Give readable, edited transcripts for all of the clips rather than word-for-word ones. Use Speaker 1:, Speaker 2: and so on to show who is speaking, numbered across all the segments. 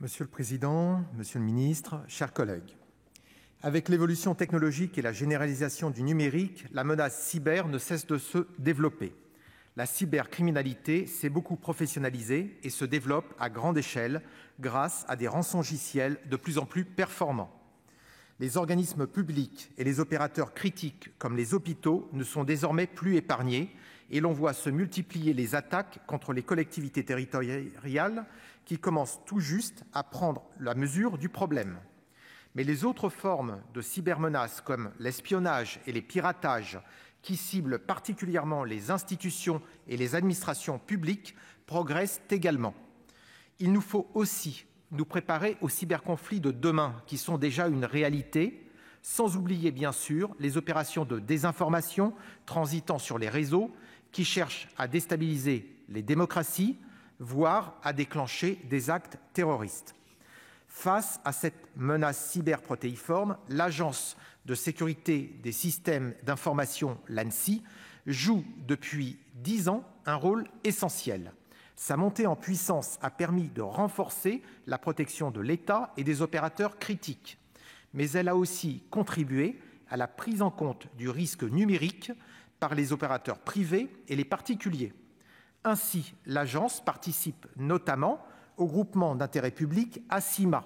Speaker 1: Monsieur le président, monsieur le ministre, chers collègues, avec l'évolution technologique et la généralisation du numérique, la menace cyber ne cesse de se développer. La cybercriminalité s'est beaucoup professionnalisée et se développe à grande échelle grâce à des rançongiciels de plus en plus performants. Les organismes publics et les opérateurs critiques comme les hôpitaux ne sont désormais plus épargnés et l'on voit se multiplier les attaques contre les collectivités territoriales qui commencent tout juste à prendre la mesure du problème. Mais les autres formes de cybermenaces comme l'espionnage et les piratages qui ciblent particulièrement les institutions et les administrations publiques progressent également. Il nous faut aussi nous préparer aux cyberconflits de demain qui sont déjà une réalité, sans oublier bien sûr les opérations de désinformation transitant sur les réseaux qui cherchent à déstabiliser les démocraties, voire à déclencher des actes terroristes. Face à cette menace cyberprotéiforme, l'Agence de sécurité des systèmes d'information, l'ANSSI, joue depuis 10 ans un rôle essentiel. Sa montée en puissance a permis de renforcer la protection de l'État et des opérateurs critiques, mais elle a aussi contribué à la prise en compte du risque numérique par les opérateurs privés et les particuliers. Ainsi, l'agence participe notamment au groupement d'intérêt public ACIMA,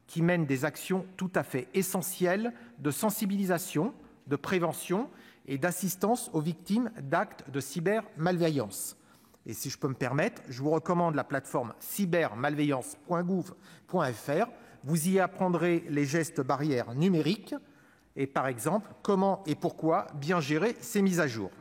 Speaker 1: qui mène des actions tout à fait essentielles de sensibilisation, de prévention et d'assistance aux victimes d'actes de cybermalveillance. Et si je peux me permettre, je vous recommande la plateforme cybermalveillance.gouv.fr. Vous y apprendrez les gestes barrières numériques et, par exemple, comment et pourquoi bien gérer ces mises à jour.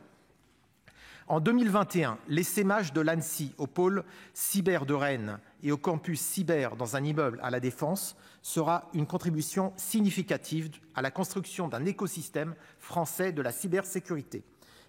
Speaker 1: En 2021, l'essaimage de l'ANSSI au pôle cyber de Rennes et au campus cyber dans un immeuble à La Défense sera une contribution significative à la construction d'un écosystème français de la cybersécurité.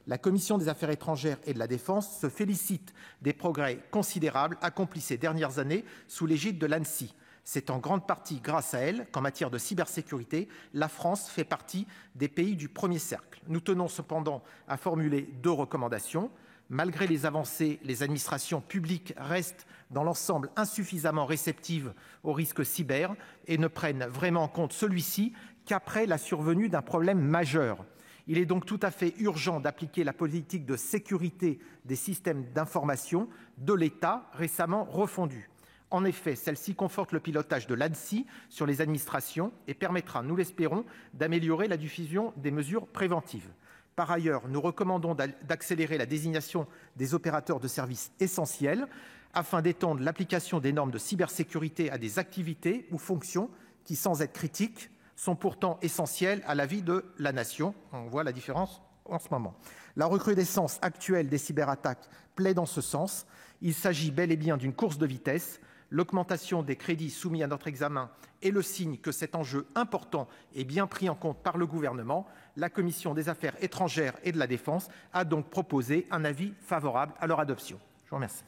Speaker 1: La Commission des Affaires étrangères et de la Défense se félicite des progrès considérables accomplis ces dernières années sous l'égide de l'ANSSI. C'est en grande partie grâce à elle qu'en matière de cybersécurité, la France fait partie des pays du premier cercle. Nous tenons cependant à formuler 2 recommandations. Malgré les avancées, les administrations publiques restent dans l'ensemble insuffisamment réceptives au risque cyber et ne prennent vraiment en compte celui-ci qu'après la survenue d'un problème majeur. Il est donc tout à fait urgent d'appliquer la politique de sécurité des systèmes d'information de l'État récemment refondue. En effet, celle-ci conforte le pilotage de l'ANSSI sur les administrations et permettra, nous l'espérons, d'améliorer la diffusion des mesures préventives. Par ailleurs, nous recommandons d'accélérer la désignation des opérateurs de services essentiels afin d'étendre l'application des normes de cybersécurité à des activités ou fonctions qui, sans être critiques, sont pourtant essentielles à la vie de la nation. On voit la différence en ce moment. La recrudescence actuelle des cyberattaques plaide en ce sens. Il s'agit bel et bien d'une course de vitesse. L'augmentation des crédits soumis à notre examen est le signe que cet enjeu important est bien pris en compte par le gouvernement. La Commission des Affaires étrangères et de la Défense a donc proposé un avis favorable à leur adoption. Je vous remercie.